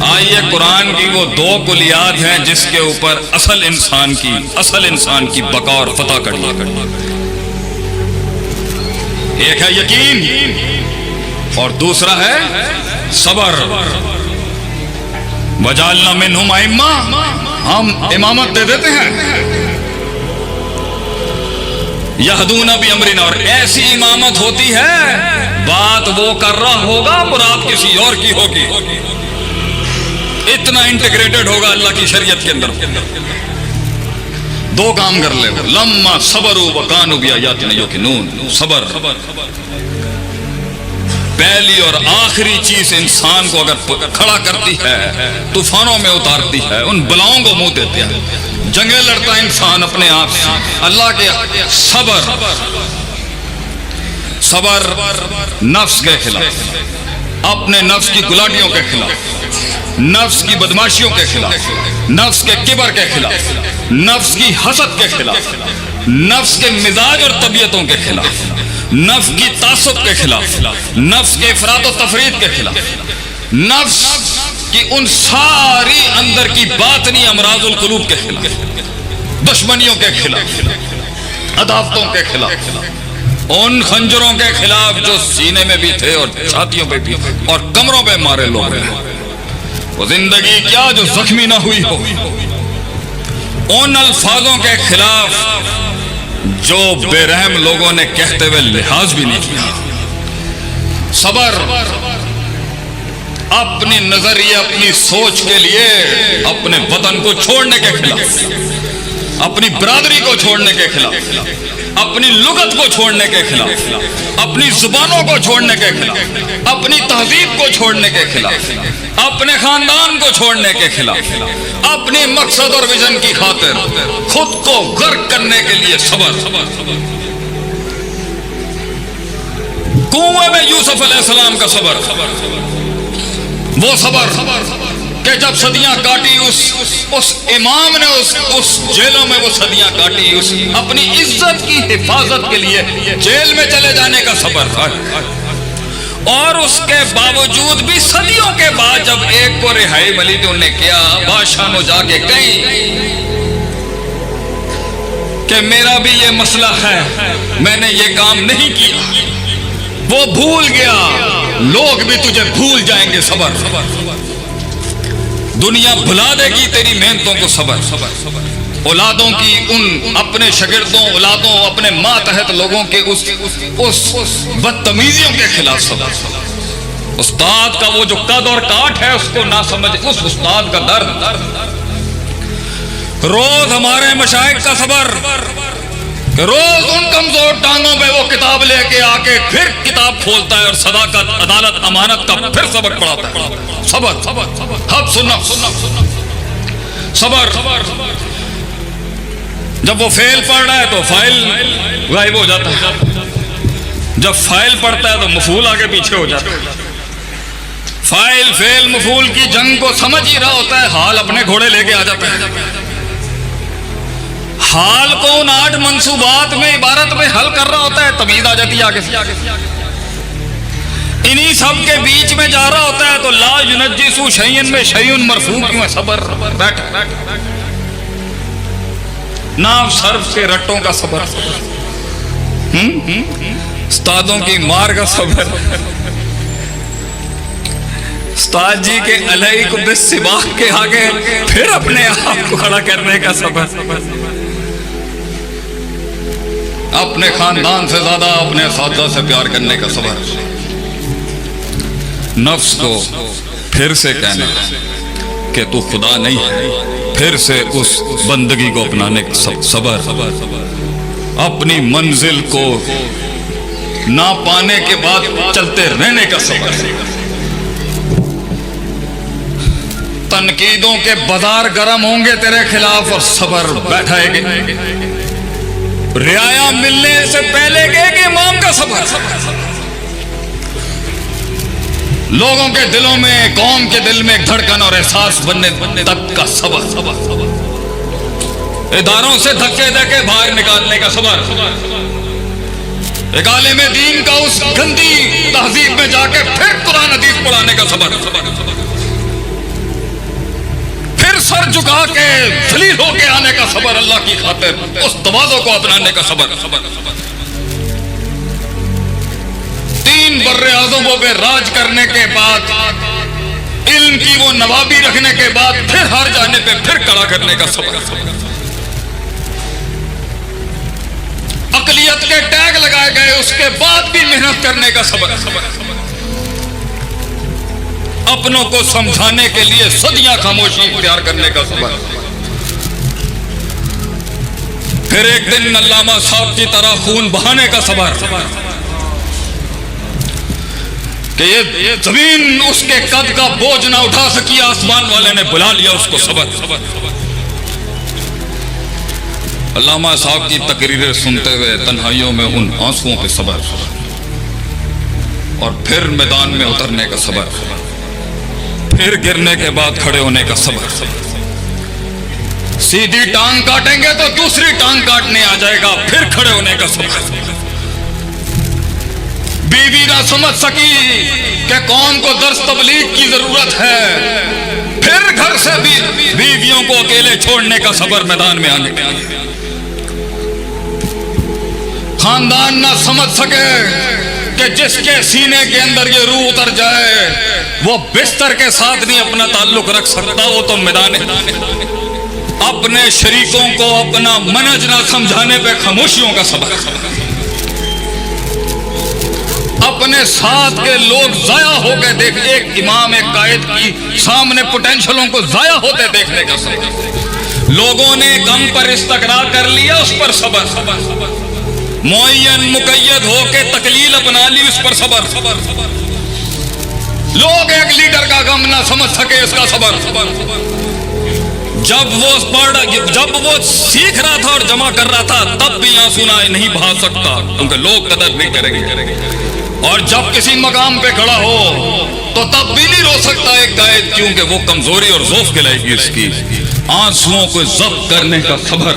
آئیے قرآن کی وہ دو کلیات ہیں جس کے اوپر اصل انسان کی بقا اور فتح کڑی ہے۔ ایک ہے یقین اور دوسرا ہے صبر۔ وجعلنا منہم ائمہ، ہم امامت دے دیتے ہیں، یہدون بامرنا، اور ایسی امامت ہوتی ہے بات وہ کر رہا ہوگا مراد کسی اور کی ہوگی، اتنا انٹیگریٹڈ ہوگا اللہ کی شریعت کے اندر۔ دو کام کر لے، لما صبروا وکانوا بآیاتنا یوقنون۔ صبر پہلی اور آخری چیز انسان کو اگر کھڑا کرتی ہے، طوفانوں میں اتارتی ہے، ان بلاؤں کو منہ دیتے ہیں، جنگیں لڑتا ہے انسان اپنے آپ سے، اللہ کے صبر نفس کے خلاف، اپنے نفس کی گلاٹیوں کے خلاف، نفس کی بدماشیوں کے خلاف، نفس کے کبر کے خلاف، نفس کی حسد کے خلاف، نفس کے مزاج اور طبیعتوں کے خلاف، نفس کی تعصب کے خلاف، نفس کے افراط و تفرید کے خلاف، نفس کی ان ساری اندر کی باطنی امراض القلوب کے خلاف، دشمنیوں کے خلاف، عداوتوں کے خلاف، ان خنجروں کے خلاف جو سینے میں بھی تھے اور چھاتیوں پہ بھی اور کمروں پہ مارے لوگ ہیں۔ وہ زندگی کیا جو زخمی نہ ہوئی ہو، ان الفاظوں کے خلاف جو بے رحم لوگوں نے کہتے ہوئے لحاظ بھی نہیں کیا۔ صبر اپنی نظریہ، اپنی سوچ کے لیے اپنے وطن کو چھوڑنے کے خلاف، اپنی برادری کو چھوڑنے کے خلاف، اپنی لغت کو چھوڑنے کے خلاف، اپنی زبانوں کو چھوڑنے کے خلاف، اپنی تہذیب کو چھوڑنے کے خلاف، اپنے خاندان کو چھوڑنے کے خلاف، اپنی مقصد اور ویژن کی خاطر خود کو غرق کرنے کے لیے صبر۔ کنویں میں یوسف علیہ السلام کا صبر، وہ صبر کہ جب صدیاں کاٹی اس امام نے اس جیلوں میں وہ صدیاں کاٹی، اس اپنی عزت کی حفاظت کے لیے جیل میں چلے جانے کا صبر تھا، اور اس کے باوجود بھی صدیوں کے بعد جب ایک کو رہائی ملی تو انہوں نے کیا، بادشاہ نے جا کے کہیں کہ میرا بھی یہ مسئلہ ہے، میں نے یہ کام نہیں کیا، وہ بھول گیا، لوگ بھی تجھے بھول جائیں گے۔ صبر، دنیا بھلا دے گی تیری محنتوں کو۔ صبر، اولادوں کی ان اپنے شاگردوں، اولادوں، اپنے ماتحت لوگوں کے اس بدتمیزیوں کے خلاف صبر۔ استاد کا وہ جو قد اور کاٹ ہے اس کو نہ سمجھ، اس استاد کا درد۔ روز ہمارے مشائخ کا صبر، روز ان کمزور ٹانگوں پہ وہ کتاب لے کے آ کے پھر کتاب کھولتا ہے اور صداقت، عدالت، امانت کا پھر سبق پڑھاتا ہے۔ صبر، حبس النفس، صبر۔ جب وہ فعل پڑھ رہا ہے تو فاعل غائب ہو جاتا ہے، جب فاعل پڑھتا ہے تو مفعول آگے پیچھے ہو جاتا ہے۔ فاعل فعل مفعول کی جنگ کو سمجھ ہی رہا ہوتا ہے، حال اپنے گھوڑے لے کے آ جاتا ہے، حال کو ان 8 منصوبات میں عبارت میں حل کر رہا ہوتا ہے، تمیز آ جاتی ہے آگے سے۔ انہی سب کے بیچ میں جا رہا ہوتا ہے تو لا ینجسو شیئن میں شیئن مرفوع کیوں ہے؟ صبر، بیٹھ، ناو صرف کے رٹوں کا صبر، استادوں کی مار کا صبر، استاد جی کے علیہ بالسباق کے آگے پھر اپنے آپ کو کھڑا کرنے کا صبر، اپنے خاندان سے زیادہ اپنے اساتذہ سے پیار کرنے کا صبر، نفس کو پھر سے کہنا کہ تو خدا نہیں ہے، پھر سے اس بندگی کو اپنانے کا صبر، اپنی منزل کو نہ پانے کے بعد چلتے رہنے کا صبر، تنقیدوں کے بازار گرم ہوں گے تیرے خلاف اور صبر بیٹھائے گے، رعایا ملنے سے پہلے کہ امام کا صبر، لوگوں کے دلوں میں، قوم کے دل میں ایک دھڑکن اور احساس بننے تک کا صبر، اداروں سے دھکے دے کے باہر نکالنے کا صبر، ایک عالم دین کا اس گندی تہذیب میں جا کے پھر قرآن حدیث پڑھانے کا صبر، سر جھکا کے ذلیل ہو کے آنے کا صبر, اللہ کی خاطر اس تواضع کو اپنانے کا صبر. 3 بر اعظموں پہ راج کرنے کے بعد, علم کی وہ نوابی رکھنے کے بعد پھر ہار جانے پہ پھر کڑا کرنے کا صبر. عقلیت کے ٹیگ لگائے گئے اس کے بعد بھی محنت کرنے کا صبر. اپنوں کو سمجھانے کے لیے صدیاں خاموشی اختیار کرنے کا صبر. پھر ایک دن علامہ صاحب کی طرح خون بہانے کا صبر کہ یہ زمین اس کے قد کا بوجھ نہ اٹھا سکی, آسمان والے نے بلا لیا اس کو صبر. علامہ صاحب کی تقریریں سنتے ہوئے تنہائیوں میں ان آنسوؤں پہ صبر, اور پھر میدان میں اترنے کا صبر, پھر گرنے کے بعد کھڑے ہونے کا صبر. سیدھی ٹانگ کاٹیں گے تو دوسری ٹانگ کاٹنے آ جائے گا, پھر کھڑے ہونے کا صبر. بیوی نہ سمجھ سکی کہ قوم کو درس تبلیغ کی ضرورت ہے, پھر گھر سے بھی بیویوں کو اکیلے چھوڑنے کا صبر, میدان میں آنے کا. خاندان نہ سمجھ سکے کہ جس کے سینے کے اندر یہ روح اتر جائے وہ بستر کے ساتھ نہیں اپنا تعلق رکھ سکتا, وہ تو میدان. اپنے شریکوں کو اپنا منہج نہ سمجھانے پہ خاموشیوں کا صبر. اپنے ساتھ کے لوگ ضائع ہو کے دیکھ, ایک امام ایک قائد کی سامنے پوٹینشلوں کو ضائع ہوتے دیکھنے کا صبر. لوگوں نے غم پر استقرار کر لیا, اس پر صبر. معین مقید ہو کے تقلیل اپنا لی, اس پر صبر. لوگ ایک لیڈر کا غم نہ سمجھ سکے, اس کا صبر. جب وہ سیکھ رہا تھا اور جمع کر رہا تھا تب بھی آنسو نہیں بہا سکتا کیونکہ لوگ قدر نہیں کریں گے, اور جب کسی مقام پہ کھڑا ہو تو تب بھی نہیں رو سکتا ایک قائد, کیونکہ وہ کمزوری اور ضعف کہلائے گی اس کی. آنسوؤں کو ضبط کرنے کا صبر,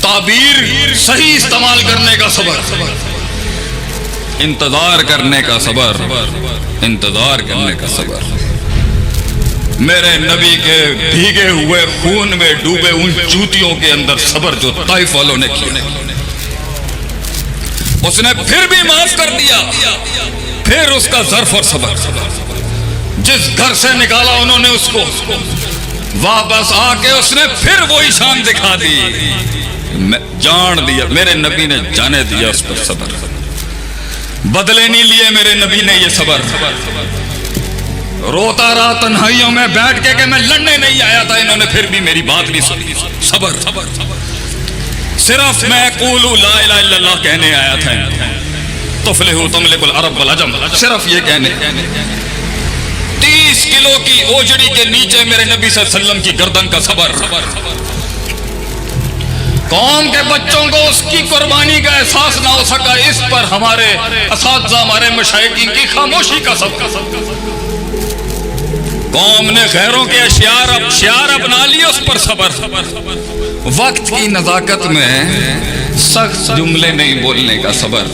تعبیر صحیح استعمال کرنے کا صبر, انتظار کرنے کا صبر, انتظار کرنے کا صبر. میرے نبی کے بھیگے ہوئے خون میں ڈوبے ان جوتیوں کے اندر صبر جو طائف والوں نے کیا, اس نے پھر بھی معاف کر دیا. پھر اس کا ظرف اور صبر, جس گھر سے نکالا انہوں نے اس کو, واپس آ کے اس نے پھر وہی شان دکھا دی, جان دیا. میرے نبی نے جانے دیا, اس پر صبر. بدلے نہیں لیے میرے نبی نے, یہ صبر. روتا رہا تنہائیوں میں بیٹھ کے کہ میں لڑنے نہیں آیا تھا, انہوں نے پھر بھی میری بات نہیں سنی. صبر. صرف میں قولوا لا الہ الا اللہ کہنے آیا تھا, تفلحوا تملک العرب والعجم, صرف یہ کہنے. 30 کلو کی اوجڑی کے نیچے میرے نبی صلی اللہ علیہ وسلم کی گردن کا صبر. قوم کے بچوں کو اس کی قربانی کا احساس نہ ہو سکا, اس پر ہمارے اساتذہ ہمارے مشائخین کی خاموشی کا صبر. قوم نے غیروں کے شعار اپنا لیے, اس پر صبر. وقت کی نزاکت میں سخت جملے نہیں بولنے کا صبر.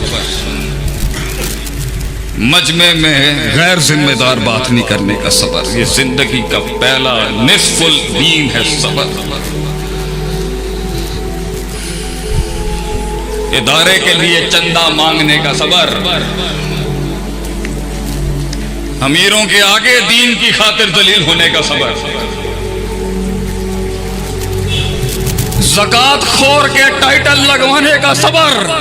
مجمع میں غیر ذمہ دار بات نہیں کرنے کا صبر. یہ زندگی کا پہلا نصف الدین ہے, صبر. ادارے کے لیے چندہ مانگنے کا صبر. امیروں کے آگے دین کی خاطر ذلیل ہونے کا صبر. زکات خور کے ٹائٹل لگوانے کا صبر.